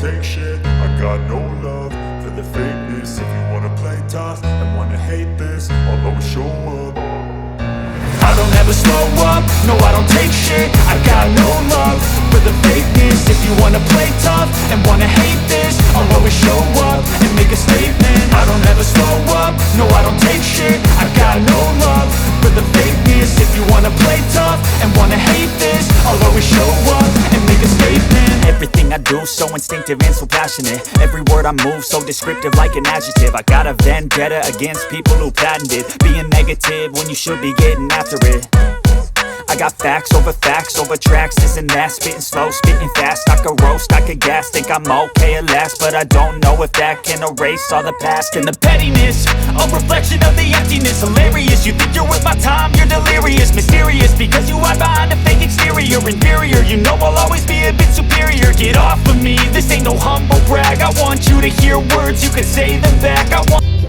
take shit. I got no love for the fakeness. If you wanna play tough and wanna hate this, I'll always show up. I don't ever slow up, no I don't take shit. I got no love for the fakeness. If you wanna play tough and wanna hate this, I'll always show up and make a statement. I don't ever slow up, no I don't take shit. I got no love for the fakeness. If you wanna play tough and wanna hate this, I'll always show up and make a statement. Everything I do so instinctive and so passionate. Every word I move so descriptive like an adjective. I got a vendetta against people who patented being negative when you should be getting after it. I got facts over tracks, this and that. Spitting slow, spitting fast. I could roast, I could gas. Think I'm okay at last, but I don't know if that can erase all the past. And the pettiness, a reflection of the emptiness. Hilarious, you think you're worth my time, you're delirious. Mysterious, because you hide behind a fake exterior. Inferior, you know I'll always be a bit superior. Get off of me, this ain't no humble brag. I want you to hear words, you can say them back. I want